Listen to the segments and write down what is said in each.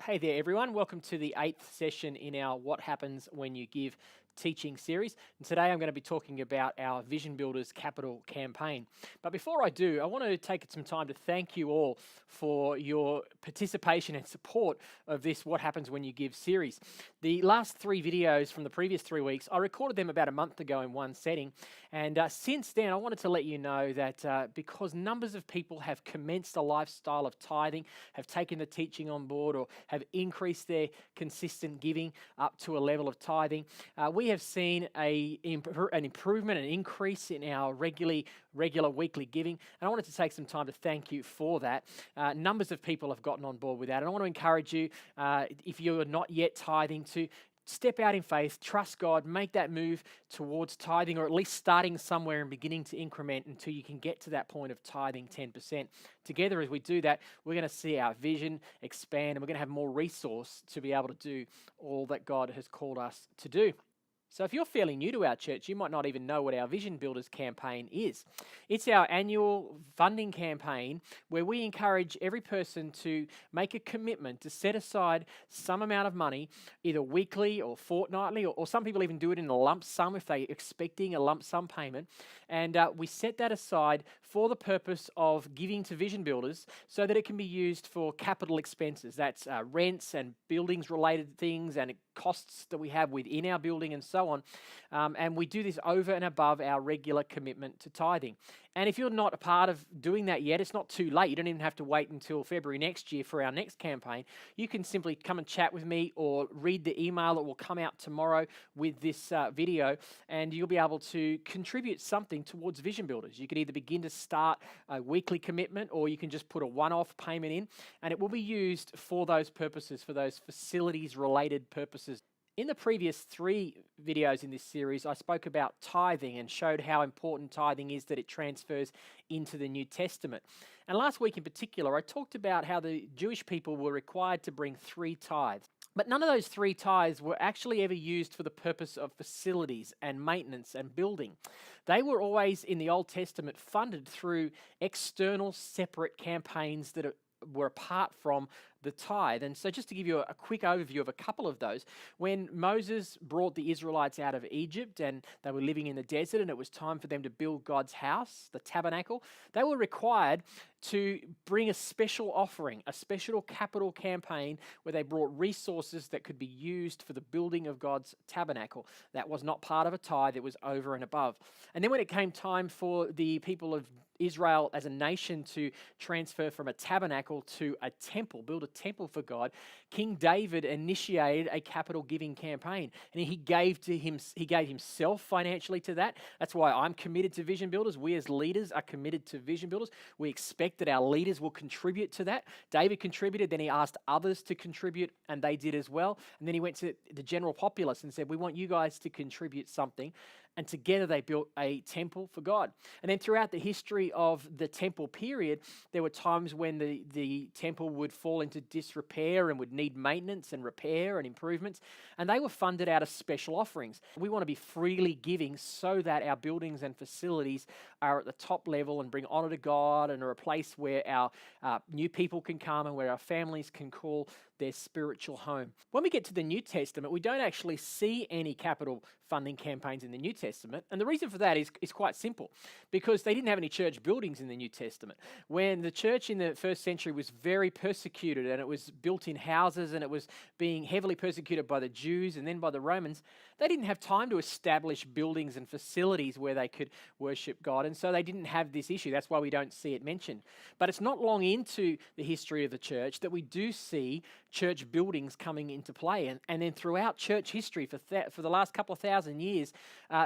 Hey there, everyone. Welcome to the 8th session in our What Happens When You Give teaching series. And today I'm going to be talking about our Vision Builders Capital campaign. But before I do, I want to take some time to thank you all for your participation and support of this What Happens When You Give series. The last 3 videos from the previous 3 weeks, I recorded them about a month ago in one setting. And since then, I wanted to let you know that because numbers of people have commenced a lifestyle of tithing, have taken the teaching on board, or have increased their consistent giving up to a level of tithing, we have seen an improvement, an increase in our regular weekly giving. And I wanted to take some time to thank you for that. Numbers of people have gotten on board with that. And I want to encourage you, if you're not yet tithing, to step out in faith, trust God, make that move towards tithing, or at least starting somewhere and beginning to increment until you can get to that point of tithing 10%. Together, as we do that, we're going to see our vision expand, and we're going to have more resource to be able to do all that God has called us to do. So if you're fairly new to our church, you might not even know what our Vision Builders campaign is. It's our annual funding campaign where we encourage every person to make a commitment to set aside some amount of money, either weekly or fortnightly, or some people even do it in a lump sum if they're expecting a lump sum payment. And we set that aside for the purpose of giving to Vision Builders so that it can be used for capital expenses. That's rents and buildings related things and costs that we have within our building and so on. And we do this over and above our regular commitment to tithing. And if you're not a part of doing that yet, it's not too late. You don't even have to wait until February next year for our next campaign. You can simply come and chat with me or read the email that will come out tomorrow with this video, and you'll be able to contribute something towards Vision Builders. You can either begin to start a weekly commitment, or you can just put a one-off payment in, and it will be used for those purposes, for those facilities-related purposes. In the previous 3 videos in this series, I spoke about tithing and showed how important tithing is, that it transfers into the New Testament. And last week in particular, I talked about how the Jewish people were required to bring 3 tithes. But none of those 3 tithes were actually ever used for the purpose of facilities and maintenance and building. They were always, in the Old Testament, funded through external separate campaigns that were apart from the tithe. And so just to give you a quick overview of a couple of those, when Moses brought the Israelites out of Egypt and they were living in the desert and it was time for them to build God's house, the tabernacle, they were required to bring a special offering, a special capital campaign where they brought resources that could be used for the building of God's tabernacle. That was not part of a tithe, it was over and above. And then when it came time for the people of Israel as a nation to transfer from a tabernacle to a temple, build a temple for God, King David initiated a capital giving campaign, and he gave himself financially to that. That's why I'm committed to Vision Builders. We as leaders are committed to Vision Builders. We expect that our leaders will contribute to that. David contributed, then he asked others to contribute, and they did as well. And then he went to the general populace and said, we want you guys to contribute something. And together they built a temple for God. And then throughout the history of the temple period, there were times when the temple would fall into disrepair and would need maintenance and repair and improvements. And they were funded out of special offerings. We want to be freely giving so that our buildings and facilities are at the top level and bring honor to God and are a place where our new people can come and where our families can call their spiritual home. When we get to the New Testament, we don't actually see any capital funding campaigns in the New Testament. And the reason for that is quite simple, because they didn't have any church buildings in the New Testament. When the church in the first century was very persecuted, and it was built in houses, and it was being heavily persecuted by the Jews and then by the Romans, they didn't have time to establish buildings and facilities where they could worship God. And so they didn't have this issue. That's why we don't see it mentioned. But it's not long into the history of the church that we do see church buildings coming into play. And then throughout church history, for the last couple of thousand years,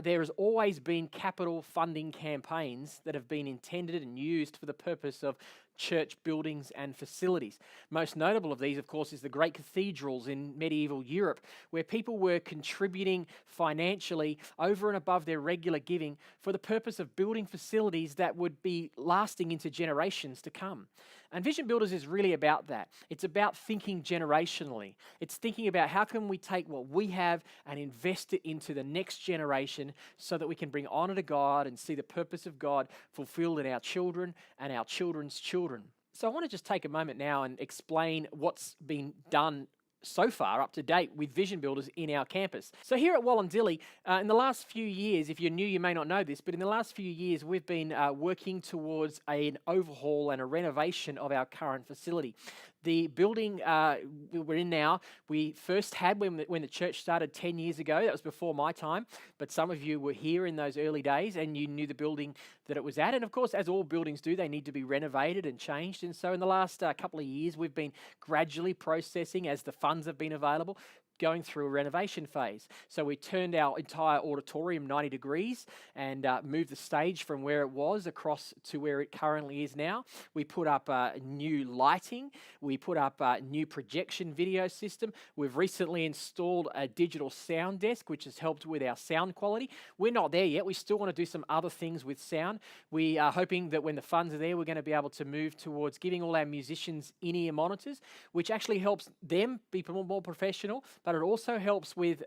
there has always been capital funding campaigns that have been intended and used for the purpose of church buildings and facilities. Most notable of these, of course, is the great cathedrals in medieval Europe, where people were contributing financially over and above their regular giving for the purpose of building facilities that would be lasting into generations to come. And Vision Builders is really about that. It's about thinking generationally. It's thinking about how can we take what we have and invest it into the next generation so that we can bring honor to God and see the purpose of God fulfilled in our children and our children's children. So I want to just take a moment now and explain what's been done so far up to date with vision builders in our campus. So here at Wollondilly, in the last few years, if you're new, you may not know this, but in the last few years, we've been working towards an overhaul and a renovation of our current facility. The building we're in now, we first had when the church started 10 years ago. That was before my time, but some of you were here in those early days and you knew the building that it was at. And of course, as all buildings do, they need to be renovated and changed. And so in the last couple of years, we've been gradually processing as the funds have been available, going through a renovation phase. So we turned our entire auditorium 90 degrees and moved the stage from where it was across to where it currently is now. We put up new lighting. We put up a new projection video system. We've recently installed a digital sound desk, which has helped with our sound quality. We're not there yet. We still want to do some other things with sound. We are hoping that when the funds are there, we're going to be able to move towards giving all our musicians in-ear monitors, which actually helps them be more professional, but it also helps with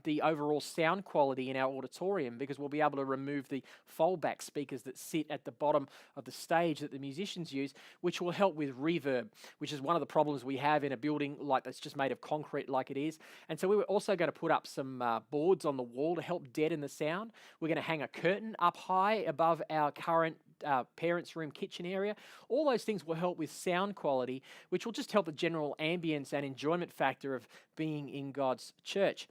the overall sound quality in our auditorium, because we'll be able to remove the fold-back speakers that sit at the bottom of the stage that the musicians use, which will help with reverb, which is one of the problems we have in a building like that's just made of concrete like it is. And so we were also going to put up some boards on the wall to help deaden the sound. We're going to hang a curtain up high above our current parents' room kitchen area. All those things will help with sound quality, which will just help the general ambience and enjoyment factor of being in God's church.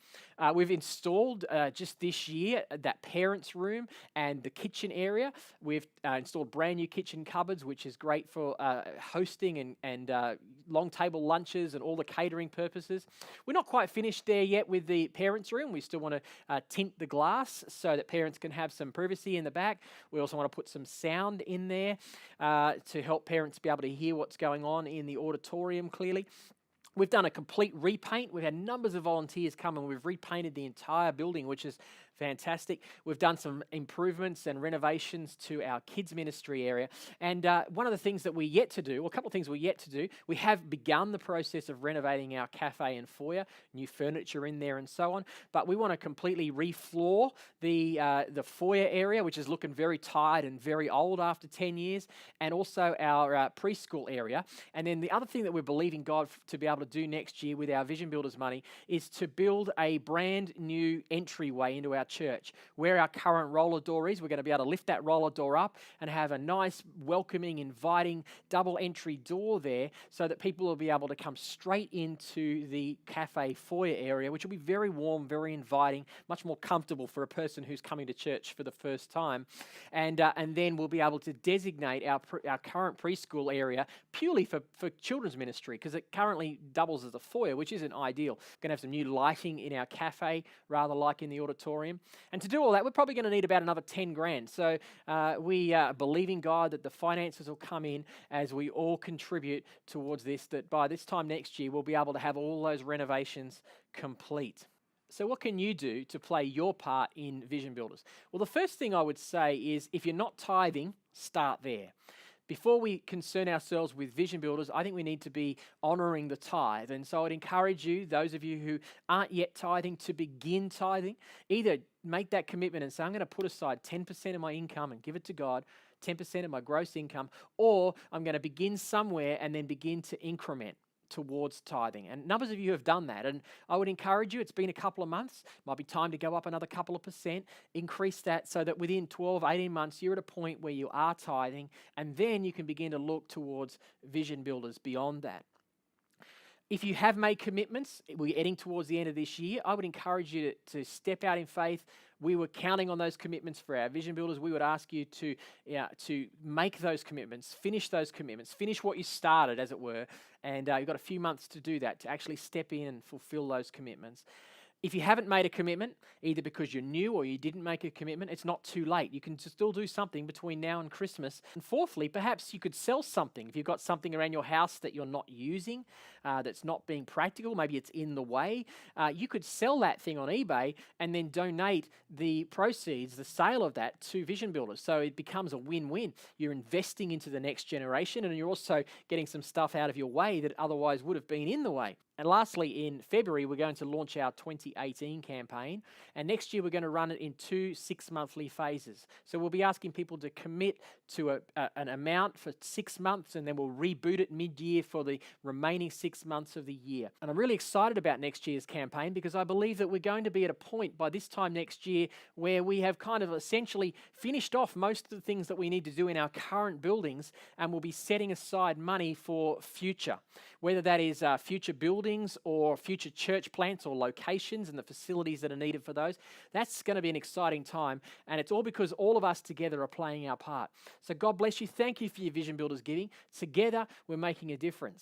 We've installed just this year that parents' room and the kitchen area. We've installed brand new kitchen cupboards, which is great for hosting and long table lunches and all the catering purposes. We're not quite finished there yet with the parents' room. We still want to tint the glass so that parents can have some privacy in the back. We also want to put some sound in there to help parents be able to hear what's going on in the auditorium clearly. We've done a complete repaint. We've had numbers of volunteers come and we've repainted the entire building, which is fantastic. We've done some improvements and renovations to our kids ministry area. And one of the things that we're yet to do, or a couple of things we're yet to do, we have begun the process of renovating our cafe and foyer, new furniture in there and so on. But we want to completely refloor the foyer area, which is looking very tired and very old after 10 years, and also our preschool area. And then the other thing that we're believing God to be able to do next year with our Vision Builders money is to build a brand new entryway into our church. Where our current roller door is, we're going to be able to lift that roller door up and have a nice, welcoming, inviting double entry door there so that people will be able to come straight into the cafe foyer area, which will be very warm, very inviting, much more comfortable for a person who's coming to church for the first time. And then we'll be able to designate our current preschool area purely for children's ministry, because it currently doubles as a foyer, which isn't ideal. We're going to have some new lighting in our cafe, rather like in the auditorium. And to do all that, we're probably going to need about another 10 grand. So we are believing God that the finances will come in as we all contribute towards this, that by this time next year, we'll be able to have all those renovations complete. So what can you do to play your part in Vision Builders? Well, the first thing I would say is, if you're not tithing, start there. Before we concern ourselves with Vision Builders, I think we need to be honouring the tithe. And so I'd encourage you, those of you who aren't yet tithing, to begin tithing. Either make that commitment and say, I'm going to put aside 10% of my income and give it to God, 10% of my gross income, or I'm going to begin somewhere and then begin to increment towards tithing. And numbers of you have done that. And I would encourage you, it's been a couple of months, might be time to go up another couple of percent, increase that so that within 12, 18 months, you're at a point where you are tithing, and then you can begin to look towards Vision Builders beyond that. If you have made commitments, we're heading towards the end of this year, I would encourage you to step out in faith. We were counting on those commitments for our Vision Builders. We would ask you to make those commitments, finish what you started, as it were, and you've got a few months to do that, to actually step in and fulfill those commitments. If you haven't made a commitment, either because you're new or you didn't make a commitment, it's not too late. You can still do something between now and Christmas. And fourthly, perhaps you could sell something. If you've got something around your house that you're not using, that's not being practical, maybe it's in the way, you could sell that thing on eBay and then donate the proceeds, the sale of that, to Vision Builders. So it becomes a win-win. You're investing into the next generation, and you're also getting some stuff out of your way that otherwise would have been in the way. And lastly, in February, we're going to launch our 2018 campaign. And next year, we're going to run it in 2 6-monthly phases. So we'll be asking people to commit to an amount for 6 months, and then we'll reboot it mid-year for the remaining 6 months of the year. And I'm really excited about next year's campaign because I believe that we're going to be at a point by this time next year where we have kind of essentially finished off most of the things that we need to do in our current buildings, and we'll be setting aside money for future, whether that is future buildings or future church plants or locations and the facilities that are needed for those. That's going to be an exciting time, and it's all because all of us together are playing our part. So God bless you. Thank you for your Vision Builders giving. Together, we're making a difference.